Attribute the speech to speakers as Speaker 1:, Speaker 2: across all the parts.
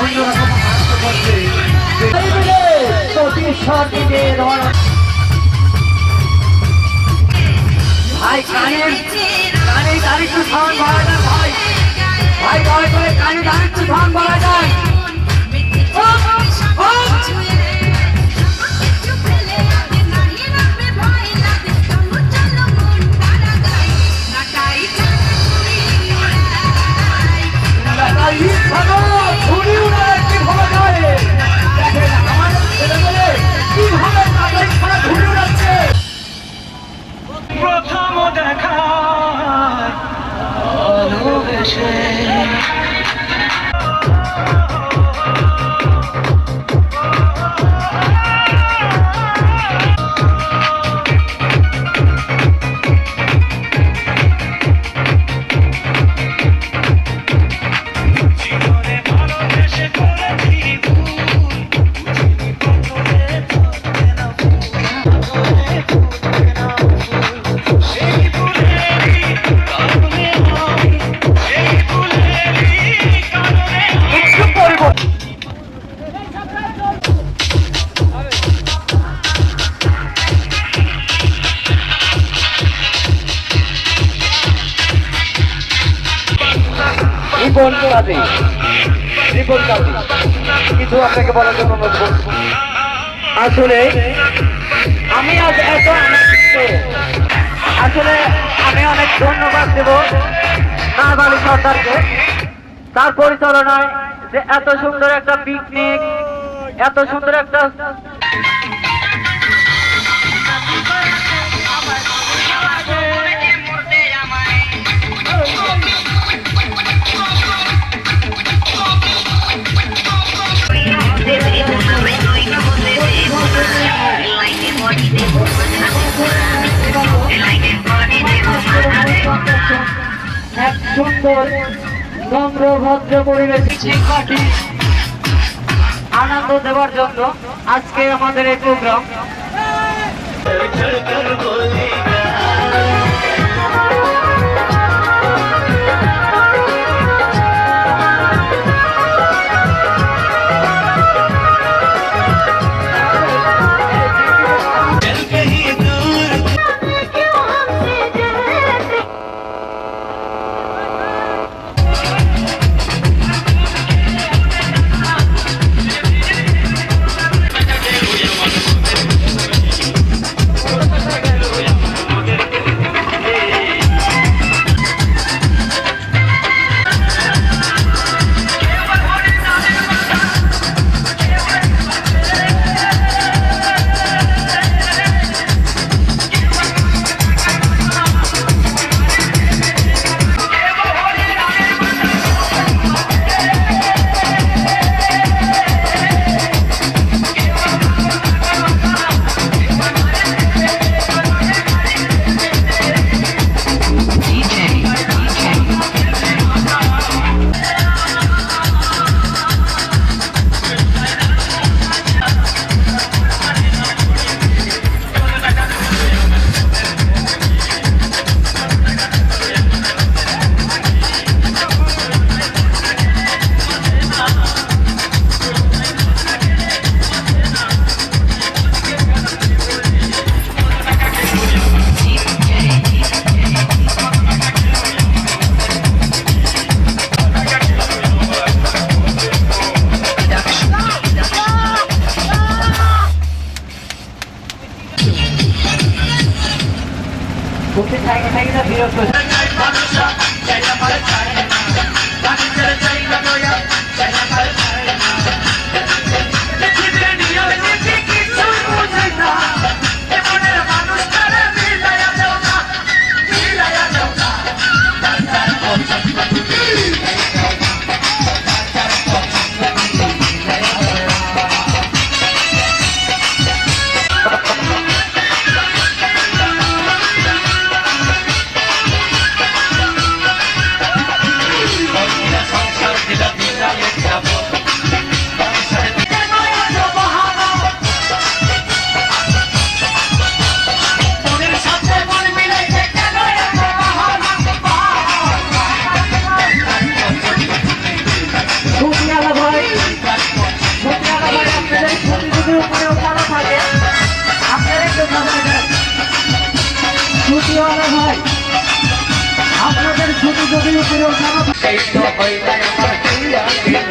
Speaker 1: অন্যরকম করছে ভাই কানের দাঁড়িয়ে সাউন্ড বাড়া যায় ভাই ভাই দয়া করে কানে দাঁড়িয়ে সাউন্ড বাড়া যায়
Speaker 2: প্রথম দেখা কিছু আপনাকে বলার জন্য আসলে আমি আজ এত আসলে আমি অনেক ধন্যবাদ দেব নারবালি সরকারকে তার পরিচালনায় যে এত সুন্দর একটা পিকনিক এত সুন্দর একটা এক সুন্দর নম্র ভদ্র পরিবেশে আনন্দ দেওয়ার জন্য আজকে আমাদের এই প্রোগ্রাম বিরক্ত
Speaker 1: সেই তো হইলে আমার হইয়া গেল।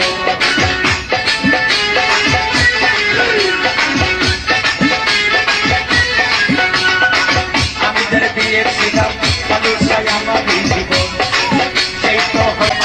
Speaker 1: আমি যার দিয়েছিলাম মানুষটাই আমার জীবন, সেই তো হইল।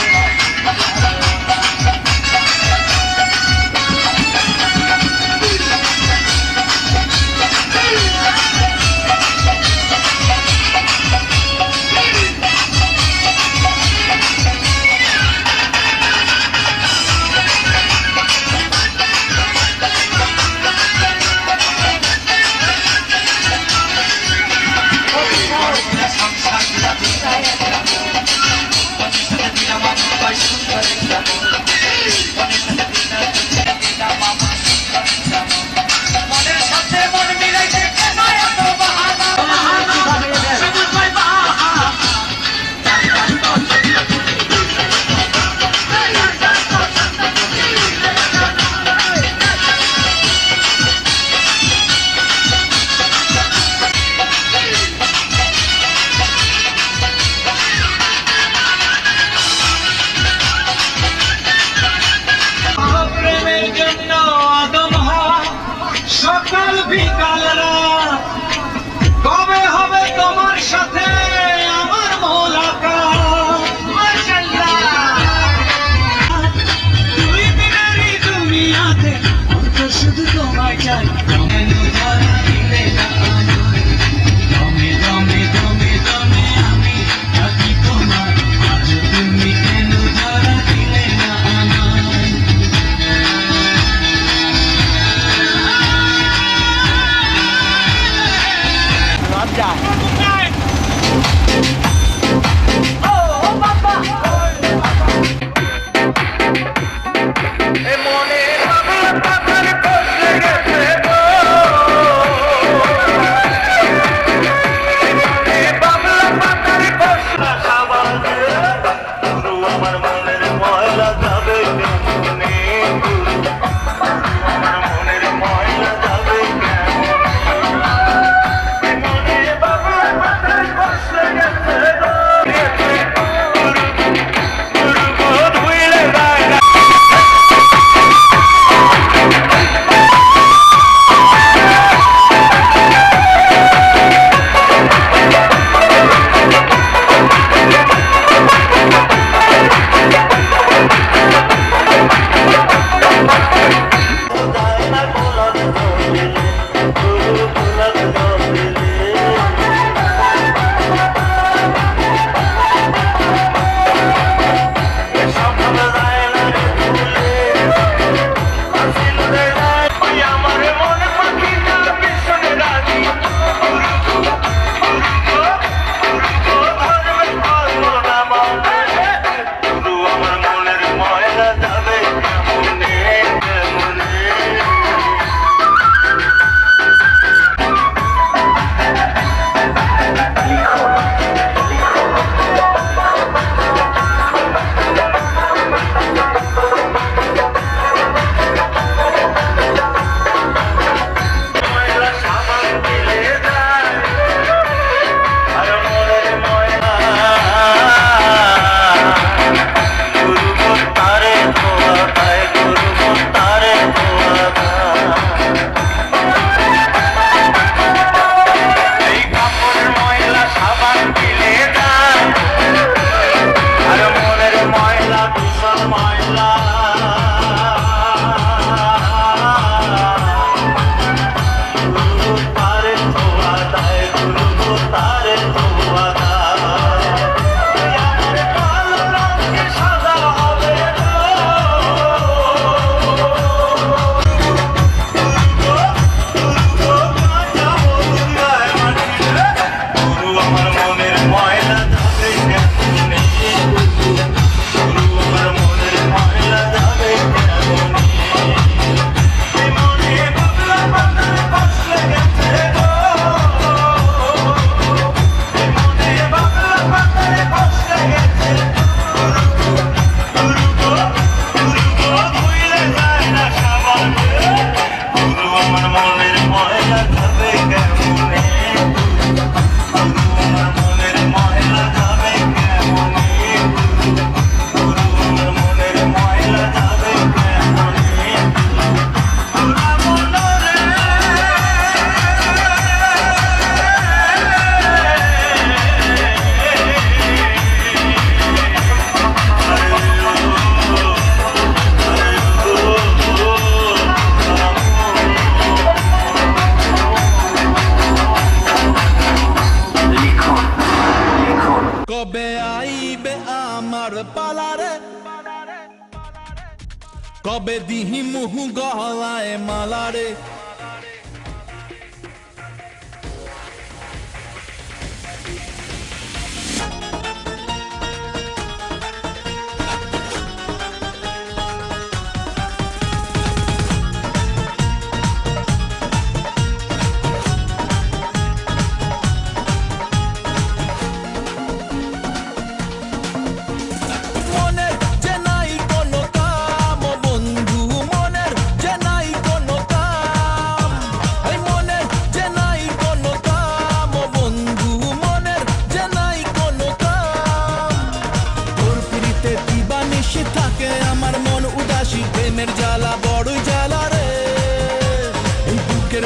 Speaker 3: কবে দিহি মুহু গলায় মালারে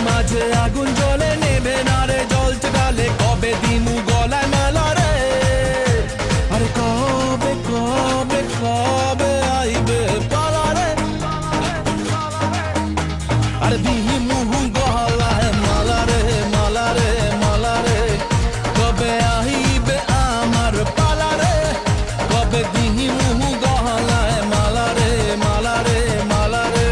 Speaker 3: মাঝে আগুন জ্বলে নেবে না রে জ্বলছে গালে কবে দিমু গলায় মালা রে আরে কবে কবে কবে আইবে পালা রে আরে দিমু গলায় মালা রে মালা রে মালা রে কবে আইবে আমার পালা রে কবে দিমু গলায় মালা রে মালা রে মালা রে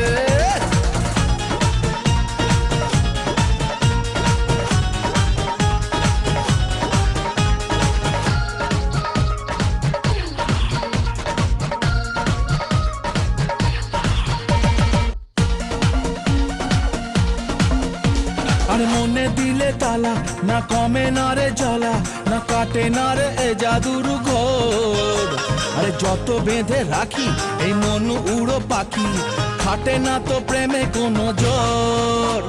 Speaker 3: আর মনে দিলে তালা না কমে না রে জ্বালা না কাটে না রে এ জাদুর ঘোর আরে যত বেঁধে রাখি এই মন উড়ো পাখি খাটে না তো প্রেমে কোনো জোর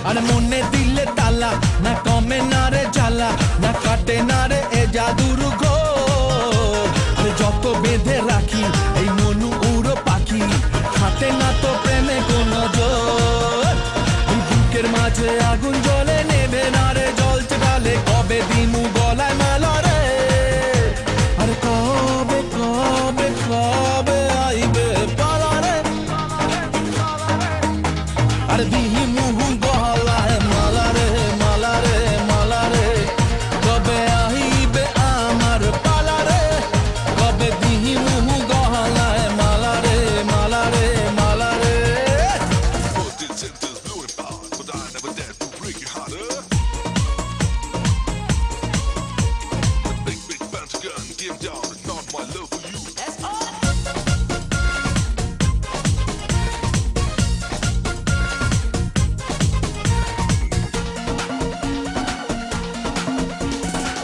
Speaker 3: আর মনে দিলে তালা না কমে না রে জ্বালা না কাটে না রে এ জাদুর ঘোর আরে যত বেঁধে রাখি এই মন উড়ো পাখি খাটে না তো প্রেমে কোনো জোর বুকের মাঝে আগুন জ্বলে নেবে না রে জ্বলছে গালে কবে দিমু গলায় মালা রে আরে কবে কবে কবে আইবে পালা রে আরে দিমু গলায় মালা রে মালা রে মালা রে কবে আইবে আমার পালা রে কবে দিমু গলায় মালা রে মালা রে মালা রে
Speaker 4: Give down, it's not my love for you.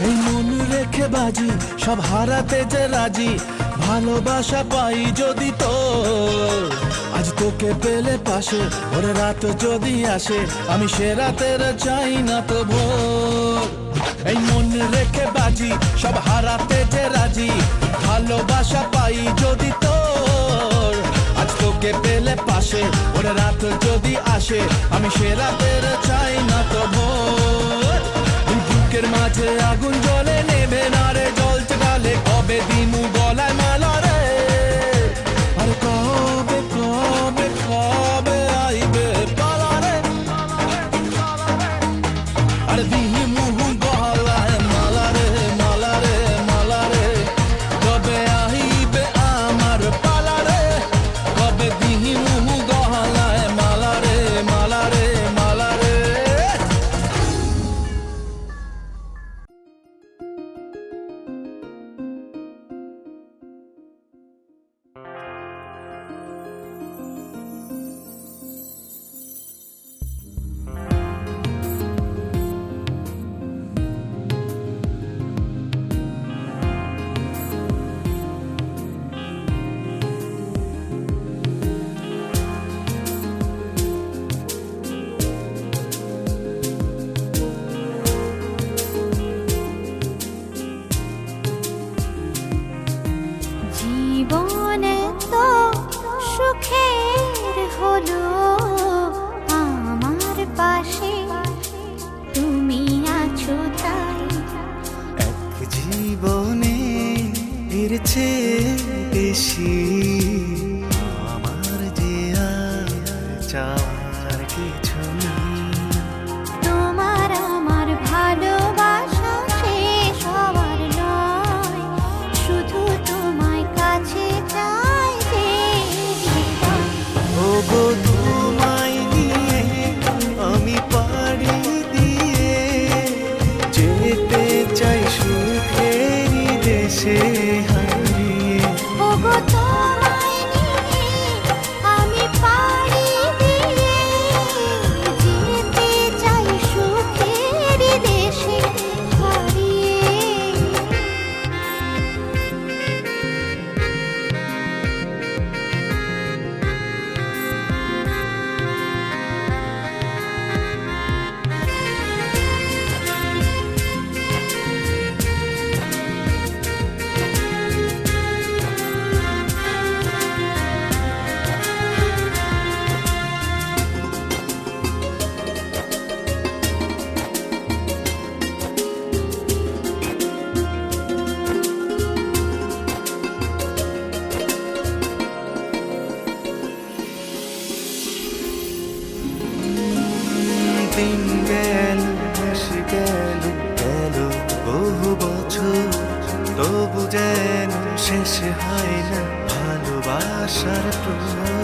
Speaker 3: এই মন রেখে বাজি সব হারাতে যে রাজি ভালোবাসা পাই যদি তো আজ তোকে পেলে পাশে ওরে রাত যদি আসে আমি সে রাতের চাই না তো ভোর এই মন রেখে বাজি সব হারাতে যে রাজি ভালোবাসা পাই যদি তোর আজ তোকে পেলে পাশে ওরে রাত যদি আসে আমি সে রাতের চাই না তো ভোর বুকের মাঝে আগুন জ্বলে নেবে না রে জ্বলছে গালে কবে দিমু গলায় মালা রে আর কবে কবে কবে আইবে পালা রে আর দিমু গলায় মালা রে মালা রে মালা রে কবে আইবে আমার পালা রে কবে দিমু গলায় মালা রে মালা রে মালা রে
Speaker 5: জীবনে তো সুখের হলো আমার পাশে তুমি আছো তাই
Speaker 6: এক জীবনে এর চেয়ে বেশি আমার যে আর চাওয়ার কিছু নেই।
Speaker 5: তোমার আমার ভালোবাসা শেষ হওয়ার নয়, শুধু তোমায় কাছে চাই যে হৃদয়।
Speaker 6: দিন গেল মাস গেল গেল বহু বছর, তবু যেন শেষ হয় না ভালোবাসার প্রহর।